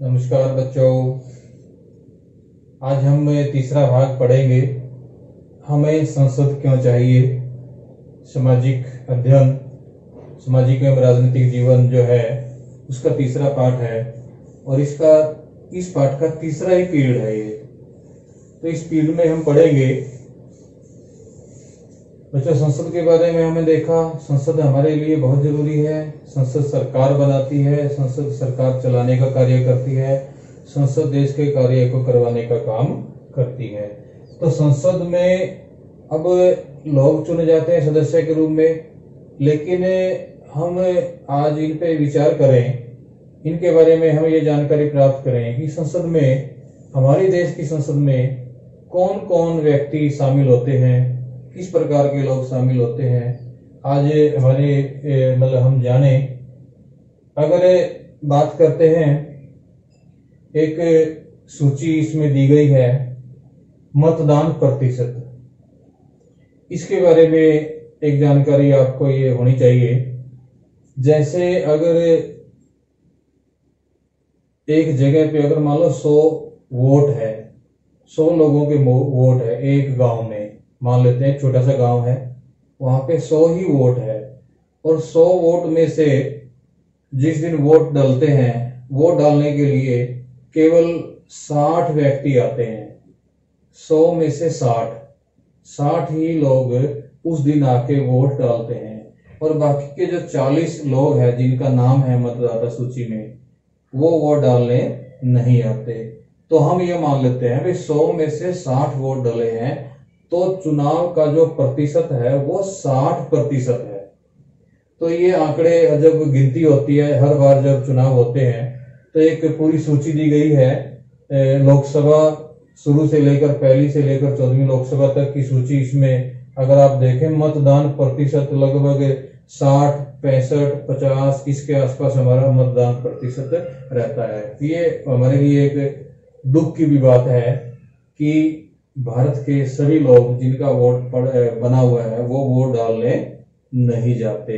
नमस्कार बच्चों। आज हम तीसरा भाग पढ़ेंगे। हमें संसद क्यों चाहिए। सामाजिक अध्ययन, सामाजिक एवं राजनीतिक जीवन जो है उसका तीसरा पाठ है और इस पाठ का तीसरा ही पीरियड है ये। तो इस पीरियड में हम पढ़ेंगे बच्चों संसद के बारे में। हमें देखा संसद हमारे लिए बहुत जरूरी है। संसद सरकार बनाती है, संसद सरकार चलाने का कार्य करती है, संसद देश के कार्य को करवाने का काम करती है। तो संसद में अब लोग चुने जाते हैं सदस्य के रूप में, लेकिन हम आज इन पे विचार करें, इनके बारे में हम ये जानकारी प्राप्त करें कि संसद में, हमारे देश की संसद में कौन कौन व्यक्ति शामिल होते हैं, किस प्रकार के लोग शामिल होते हैं। आज हमारे हम जाने। अगर बात करते हैं, एक सूची इसमें दी गई है मतदान प्रतिशत। इसके बारे में एक जानकारी आपको ये होनी चाहिए। जैसे अगर एक जगह पे अगर मान लो 100 वोट है, 100 लोगों के वोट है एक गांव में, मान लेते हैं छोटा सा गांव है, वहां पे 100 ही वोट है और 100 वोट में से जिस दिन वोट डालते हैं, वोट डालने के लिए केवल 60 व्यक्ति आते हैं। 100 में से 60 ही लोग उस दिन आके वोट डालते हैं और बाकी के जो 40 लोग हैं जिनका नाम है मतदाता सूची में, वो वोट डालने नहीं आते। तो हम ये मान लेते हैं भाई 100 में से 60 वोट डाले हैं, तो चुनाव का जो प्रतिशत है वो 60% है। तो ये आंकड़े जब गिनती होती है, हर बार जब चुनाव होते हैं तो एक पूरी सूची दी गई है। लोकसभा शुरू से लेकर पहली से लेकर 14वीं लोकसभा तक की सूची। इसमें अगर आप देखें मतदान प्रतिशत लगभग 60, 65, 50 इसके आसपास हमारा मतदान प्रतिशत रहता है। ये हमारे लिए एक दुख की भी बात है कि भारत के सभी लोग जिनका वोट बना हुआ है वो वोट डालने नहीं जाते।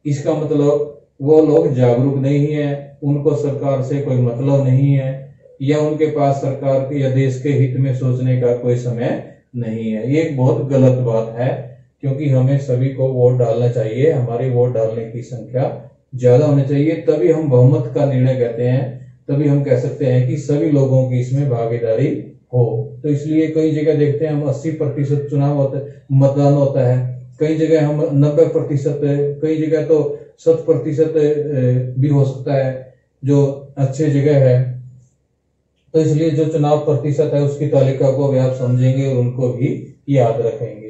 इसका मतलब वो लोग जागरूक नहीं है, उनको सरकार से कोई मतलब नहीं है, या उनके पास सरकार के या देश के हित में सोचने का कोई समय नहीं है। ये एक बहुत गलत बात है, क्योंकि हमें सभी को वोट डालना चाहिए। हमारी वोट डालने की संख्या ज्यादा होनी चाहिए, तभी हम बहुमत का निर्णय कहते हैं, तभी हम कह सकते हैं कि सभी लोगों की इसमें भागीदारी हो। तो इसलिए कई जगह देखते हैं हम 80% चुनाव होता है, मतदान होता है, कई जगह हम 90%, कई जगह तो 100% भी हो सकता है जो अच्छी जगह है। तो इसलिए जो चुनाव प्रतिशत है उसकी तालिका को भी आप समझेंगे और उनको भी याद रखेंगे।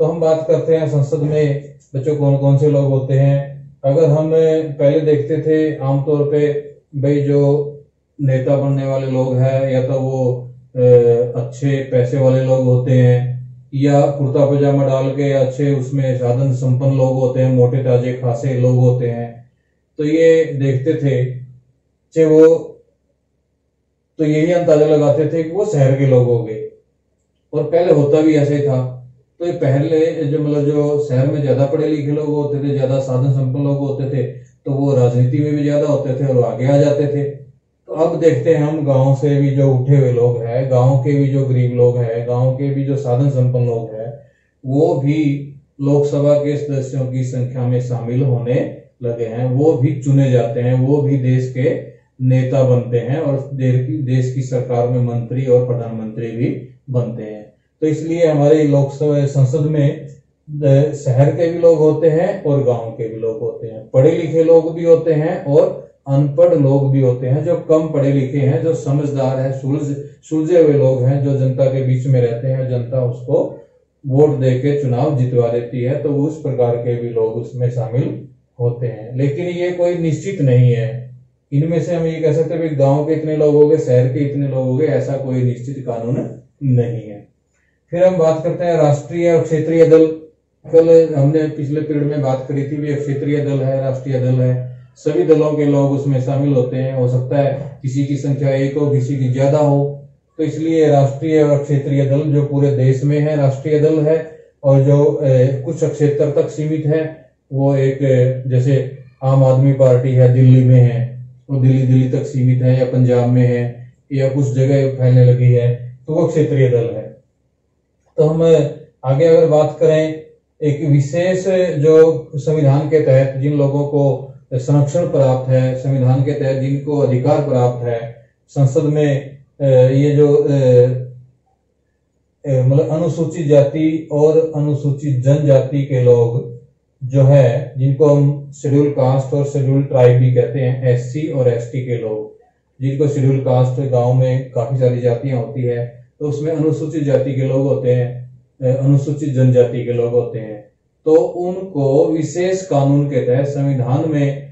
तो हम बात करते हैं संसद में बच्चों कौन कौन से लोग होते हैं। अगर हम पहले देखते थे आमतौर पे भाई जो नेता बनने वाले लोग हैं, या तो वो अच्छे पैसे वाले लोग होते हैं, या कुर्ता पजामा डाल के अच्छे उसमें साधन संपन्न लोग होते हैं, मोटे ताजे खासे लोग होते हैं। तो ये देखते थे चाहे वो, तो यही अंदाजा लगाते थे कि वो शहर के लोग हो गए। और पहले होता भी ऐसे था। तो ये पहले जो शहर में ज्यादा पढ़े लिखे लोग होते थे, ज्यादा साधन संपन्न लोग होते थे, तो वो राजनीति में भी ज्यादा होते थे और आगे आ जाते थे। तो अब देखते हैं हम गांव से भी जो उठे हुए लोग हैं, गांव के भी जो गरीब लोग हैं, गांव के भी जो साधन संपन्न लोग हैं, वो भी लोकसभा के सदस्यों की संख्या में शामिल होने लगे हैं। वो भी चुने जाते हैं, वो भी देश के नेता बनते हैं और देश की सरकार में मंत्री और प्रधानमंत्री भी बनते हैं। तो इसलिए हमारे लोकसभा संसद में शहर के भी लोग होते हैं और गांव के भी लोग होते हैं, पढ़े लिखे लोग भी होते हैं और अनपढ़ लोग भी होते हैं। जो कम पढ़े लिखे हैं, जो समझदार है, सुलझे हुए लोग हैं, जो जनता के बीच में रहते हैं, जनता उसको वोट देके चुनाव जितवा देती है, तो उस प्रकार के भी लोग उसमें शामिल होते हैं। लेकिन ये कोई निश्चित नहीं है। इनमें से हम ये कह सकते हैं गांव के इतने लोग हो गए, शहर के इतने लोग हो गए, ऐसा कोई निश्चित कानून नहीं है। फिर हम बात करते हैं राष्ट्रीय और क्षेत्रीय दल। कल हमने पिछले पीरियड में बात करी थी भी क्षेत्रीय दल है, राष्ट्रीय दल है, सभी दलों के लोग उसमें शामिल होते हैं। हो सकता है किसी की संख्या एक हो, किसी की ज्यादा हो। तो इसलिए राष्ट्रीय और क्षेत्रीय दल जो पूरे देश में है राष्ट्रीय दल है, और जो कुछ क्षेत्र तक सीमित है वो एक जैसे आम आदमी पार्टी है दिल्ली में है, वो दिल्ली दिल्ली तक सीमित है या पंजाब में है या कुछ जगह फैलने लगी है, तो वो क्षेत्रीय दल है। तो हम आगे अगर बात करें, एक विशेष जो संविधान के तहत जिन लोगों को संरक्षण प्राप्त है, संविधान के तहत जिनको अधिकार प्राप्त है, संसद में ये जो मतलब अनुसूचित जाति और अनुसूचित जनजाति के लोग जो है, जिनको हम शेड्यूल कास्ट और शेड्यूल ट्राइब भी कहते हैं, एससी और एसटी के लोग, जिनको शेड्यूल कास्ट गांव में काफी सारी जातियां होती है, तो उसमें अनुसूचित जाति के लोग होते हैं, अनुसूचित जनजाति के लोग होते हैं, तो उनको विशेष कानून के तहत संविधान में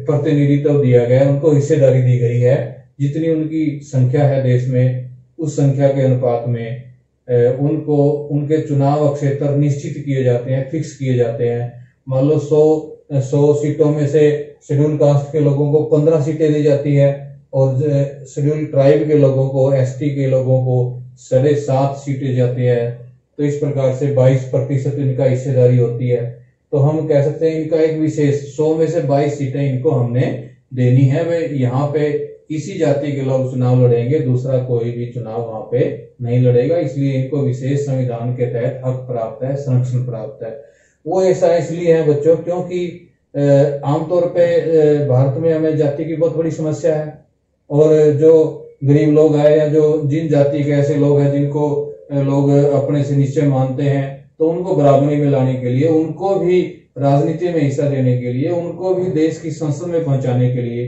प्रतिनिधित्व दिया गया है, उनको हिस्सेदारी दी गई है। जितनी उनकी संख्या है देश में, उस संख्या के अनुपात में उनको उनके चुनाव क्षेत्र निश्चित किए जाते हैं, फिक्स किए जाते हैं। मान लो 100 सीटों में से शेड्यूल कास्ट के लोगों को 15 सीटें दी जाती है और शेड्यूल ट्राइब के लोगों को, एसटी के लोगों को 7.5 सीटें जाती है। तो इस प्रकार से 22% इनका हिस्सेदारी होती है। तो हम कह सकते हैं इनका एक विशेष 100 में से 22 सीटें इनको हमने देनी है। वे यहाँ पे इसी जाति के लोग चुनाव लड़ेंगे, दूसरा कोई भी चुनाव वहां पे नहीं लड़ेगा, इसलिए इनको विशेष संविधान के तहत हक प्राप्त है, संरक्षण प्राप्त है। वो ऐसा इसलिए है बच्चों क्योंकि आमतौर पे भारत में हमें जाति की बहुत बड़ी समस्या है, और जो गरीब लोग हैं या जो जिन जाति के ऐसे लोग हैं जिनको लोग अपने से नीचे मानते हैं, तो उनको बराबरी में लाने के लिए, उनको भी राजनीति में हिस्सा देने के लिए, उनको भी देश की संसद में पहुंचाने के लिए,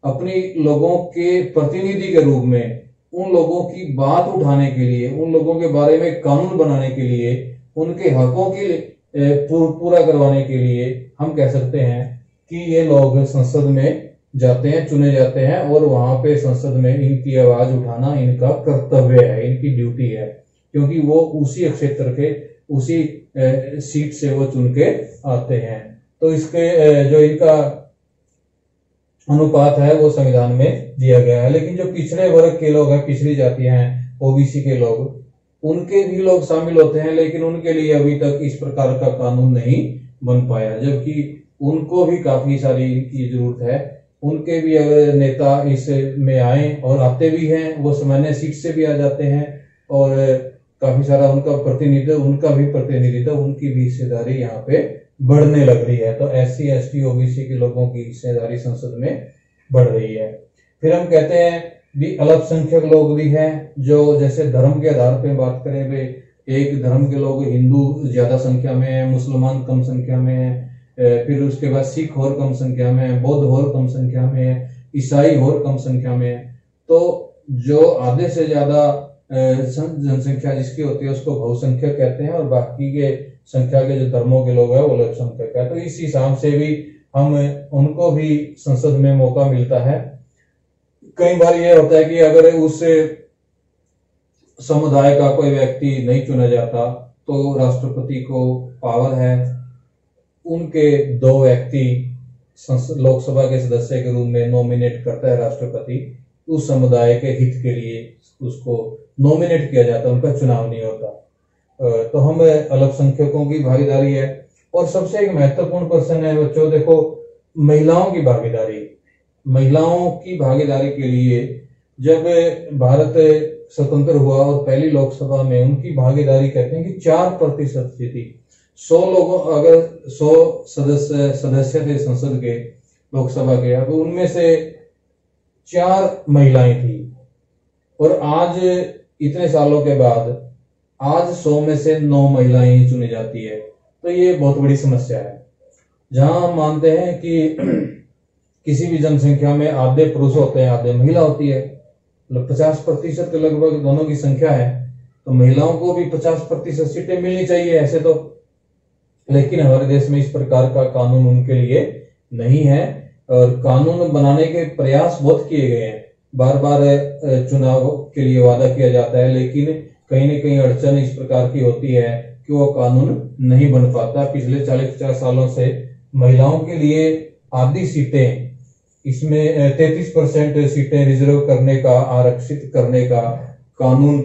अपनी लोगों के प्रतिनिधि के रूप में उन लोगों की बात उठाने के लिए, उन लोगों के बारे में कानून बनाने के लिए, उनके हकों की पूरा करवाने के लिए हम कह सकते हैं कि ये लोग संसद में जाते हैं, चुने जाते हैं, और वहां पे संसद में इनकी आवाज उठाना इनका कर्तव्य है, इनकी ड्यूटी है, क्योंकि वो उसी क्षेत्र के उसी सीट से वो चुन के आते हैं। तो इसके जो इनका अनुपात है वो संविधान में दिया गया है। लेकिन जो पिछड़े वर्ग के लोग हैं, पिछड़ी जातियां हैं, ओबीसी के लोग, उनके भी लोग शामिल होते हैं, लेकिन उनके लिए अभी तक इस प्रकार का कानून नहीं बन पाया, जबकि उनको भी काफी सारी इनकी जरूरत है। उनके भी अगर नेता इस में आए, और आते भी हैं, वो सामान्य सीट से भी आ जाते हैं, और काफी सारा उनका प्रतिनिधित्व, उनकी भी हिस्सेदारी यहाँ पे बढ़ने लग रही है। तो एससी एसटी ओबीसी के लोगों की हिस्सेदारी संसद में बढ़ रही है। फिर हम कहते हैं भी अल्पसंख्यक लोग भी हैं, जो जैसे धर्म के आधार पे बात करें, वे एक धर्म के लोग, हिंदू ज्यादा संख्या में है, मुसलमान कम संख्या में है, फिर उसके बाद सिख और कम संख्या में है, बौद्ध और कम संख्या में है, ईसाई और कम संख्या में है। तो जो आधे से ज्यादा जनसंख्या जिसकी होती है उसको बहुसंख्यक कहते हैं, और बाकी के संख्या के जो धर्मों के लोग हैं वो अल्पसंख्यक है। तो इस हिसाब से भी हम उनको भी संसद में मौका मिलता है। कई बार ये होता है कि अगर उस समुदाय का कोई व्यक्ति नहीं चुना जाता, तो राष्ट्रपति को पावर है, उनके 2 व्यक्ति लोकसभा के सदस्य के रूप में नॉमिनेट करता है राष्ट्रपति, उस समुदाय के हित के लिए उसको नॉमिनेट किया जाता है, उनका चुनाव नहीं होता। तो हम अल्पसंख्यकों की भागीदारी है। और सबसे एक महत्वपूर्ण प्रश्न है बच्चों, देखो महिलाओं की भागीदारी। महिलाओं की भागीदारी के लिए जब भारत स्वतंत्र हुआ और पहली लोकसभा में उनकी भागीदारी कहते हैं कि 4% थी। 100 लोगों, अगर 100 सदस्य थे संसद के, लोकसभा के, तो उनमें से 4 महिलाएं थी। और आज इतने सालों के बाद आज 100 में से 9 महिलाएं ही चुनी जाती है। तो ये बहुत बड़ी समस्या है। जहां हम मानते हैं कि किसी भी जनसंख्या में आधे पुरुष होते हैं, आधे महिला होती है, मतलब 50% के लगभग दोनों की संख्या है, तो महिलाओं को भी 50% सीटें मिलनी चाहिए ऐसे तो। लेकिन हमारे देश में इस प्रकार का कानून उनके लिए नहीं है, और कानून बनाने के प्रयास बहुत किए गए हैं। बार बार चुनाव के लिए वादा किया जाता है, लेकिन कहीं न कहीं अड़चन इस प्रकार की होती है कि वो कानून नहीं बन पाता। पिछले 40-50 सालों से महिलाओं के लिए आधी सीटें, इसमें 33% सीटें रिजर्व करने का, आरक्षित करने का कानून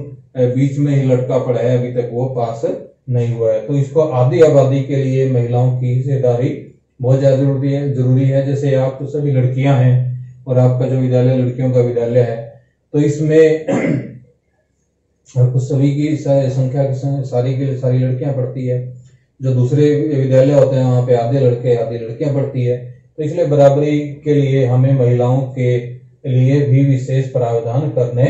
बीच में ही लटका पड़ा है, अभी तक वो पास नहीं हुआ है। तो इसको आधी आबादी के लिए महिलाओं की हिस्सेदारी बहुत ज्यादा जरूरी है। जैसे आप तो सभी लड़कियां हैं, और आपका जो विद्यालय लड़कियों का विद्यालय है, तो इसमें कुछ सभी की संख्या की सारी लड़कियां पढ़ती है। जो दूसरे विद्यालय होते हैं वहां पे आधे लड़के आधी लड़कियां पढ़ती है। तो इसलिए बराबरी के लिए हमें महिलाओं के लिए भी विशेष प्रावधान करने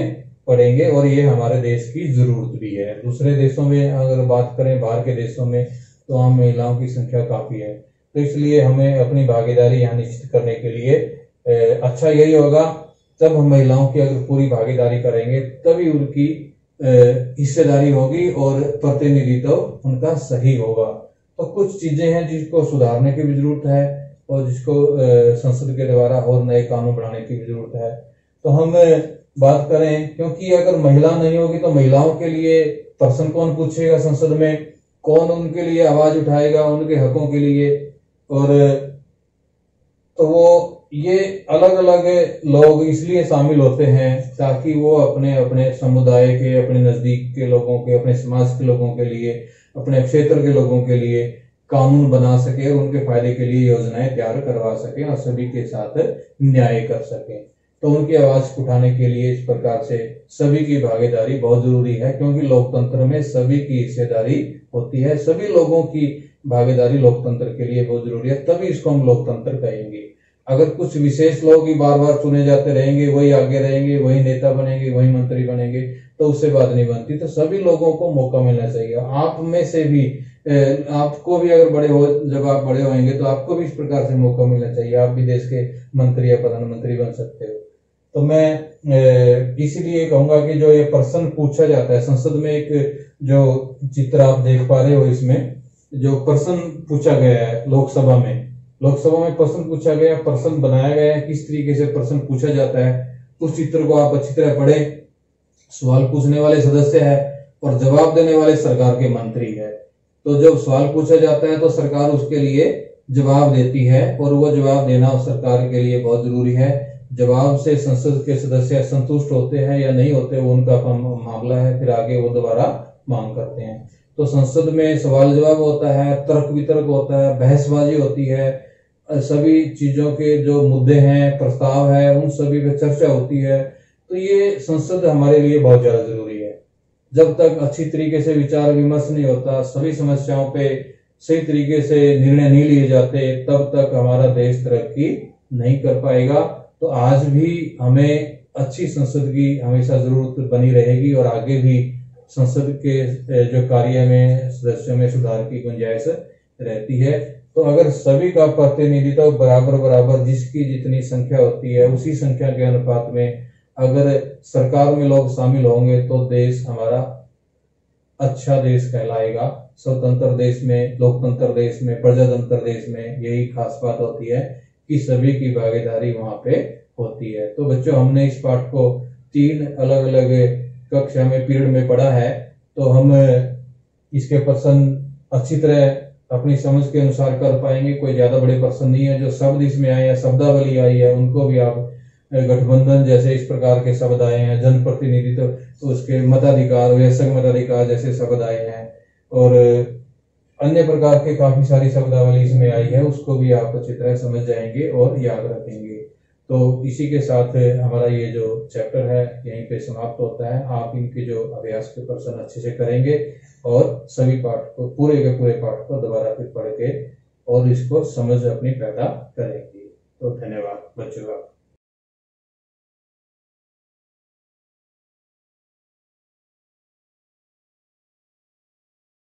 पड़ेंगे और ये हमारे देश की जरूरत भी है। दूसरे देशों में अगर बात करें, बाहर के देशों में, तो वहां महिलाओं की संख्या काफी है। तो इसलिए हमें अपनी भागीदारी यहाँ निश्चित करने के लिए अच्छा यही होगा, जब हम महिलाओं की अगर पूरी भागीदारी करेंगे तभी उनकी हिस्सेदारी होगी और प्रतिनिधित्व उनका सही होगा। तो कुछ चीजें हैं जिसको सुधारने की भी जरूरत है और जिसको संसद के द्वारा और नए कानून बनाने की भी जरूरत है। तो हम बात करें, क्योंकि अगर महिला नहीं होगी तो महिलाओं के लिए प्रश्न कौन पूछेगा संसद में, कौन उनके लिए आवाज उठाएगा उनके हकों के लिए। और तो वो ये अलग अलग लोग इसलिए शामिल होते हैं ताकि वो अपने अपने समुदाय के, अपने नजदीक के लोगों के, अपने समाज के लोगों के लिए, अपने क्षेत्र के लोगों के लिए कानून बना सके और उनके फायदे के लिए योजनाएं तैयार करवा सके और सभी के साथ न्याय कर सके। तो उनकी आवाज उठाने के लिए इस प्रकार से सभी की भागीदारी बहुत जरूरी है, क्योंकि लोकतंत्र में सभी की हिस्सेदारी होती है। सभी लोगों की भागीदारी लोकतंत्र के लिए बहुत जरूरी है, तभी इसको हम लोकतंत्र कहेंगे। अगर कुछ विशेष लोग ही बार बार चुने जाते रहेंगे, वही आगे रहेंगे, वही नेता बनेंगे, वही मंत्री बनेंगे, तो उससे बात नहीं बनती। तो सभी लोगों को मौका मिलना चाहिए। आप में से भी, आपको भी अगर जब आप बड़े होंगे तो आपको भी इस प्रकार से मौका मिलना चाहिए। आप भी देश के मंत्री या प्रधानमंत्री बन सकते हो। तो मैं इसीलिए कहूंगा कि जो ये प्रश्न पूछा जाता है संसद में, एक जो चित्र आप देख पा रहे हो, इसमें जो प्रश्न पूछा गया है लोकसभा में प्रश्न पूछा गया, प्रश्न बनाया गया है, किस तरीके से प्रश्न पूछा जाता है, उस चित्र को आप अच्छी तरह पढ़े। सवाल पूछने वाले सदस्य है और जवाब देने वाले सरकार के मंत्री है। तो जब सवाल पूछा जाता है तो सरकार उसके लिए जवाब देती है और वो जवाब देना सरकार के लिए बहुत जरूरी है। जवाब से संसद के सदस्य संतुष्ट होते हैं या नहीं होते, वो उनका मामला है, फिर आगे वो दोबारा मांग करते हैं। तो संसद में सवाल जवाब होता है, तर्क वितर्क होता है, बहसबाजी होती है, सभी चीजों के जो मुद्दे हैं, प्रस्ताव है, उन सभी पे चर्चा होती है। तो ये संसद हमारे लिए बहुत ज्यादा जरूरी है। जब तक अच्छी तरीके से विचार विमर्श नहीं होता, सभी समस्याओं पे सही तरीके से निर्णय नहीं लिए जाते, तब तक हमारा देश तरक्की नहीं कर पाएगा। तो आज भी हमें अच्छी संसद की हमेशा जरूरत बनी रहेगी और आगे भी संसद के जो कार्य में सदस्यों में सुधार की गुंजाइश रहती है। तो अगर सभी का प्रतिनिधित्व बराबर जिसकी जितनी संख्या होती है उसी संख्या के अनुपात में अगर सरकार में लोग शामिल होंगे तो देश हमारा अच्छा देश कहलाएगा। स्वतंत्र देश में, लोकतंत्र देश में, प्रजातंत्र देश में यही खास बात होती है कि सभी की भागीदारी वहां पे होती है। तो बच्चों, हमने इस पाठ को 3 अलग अलग कक्षा में, पीरियड में पढ़ा है। तो हम इसके प्रश्न अच्छी तरह अपनी समझ के अनुसार कर पाएंगे। कोई ज्यादा बड़े प्रश्न नहीं है। जो शब्द इसमें आए हैं, शब्दावली आई है, उनको भी आप गठबंधन जैसे इस प्रकार के शब्द आए हैं, जनप्रतिनिधित्व तो उसके मताधिकार, वयस्क मताधिकार जैसे शब्द आए हैं और अन्य प्रकार के काफी सारी शब्दावली इसमें आई है, उसको भी आप अच्छी तरह समझ जाएंगे और याद रखेंगे। तो इसी के साथ हमारा ये जो चैप्टर है यहीं पे समाप्त होता है। आप इनके जो अभ्यास के प्रश्न अच्छे से करेंगे और सभी पाठ को, पूरे के पूरे पाठ को दोबारा फिर पढ़ के और इसको समझ अपनी पैदा करेंगे। तो धन्यवाद बच्चों का।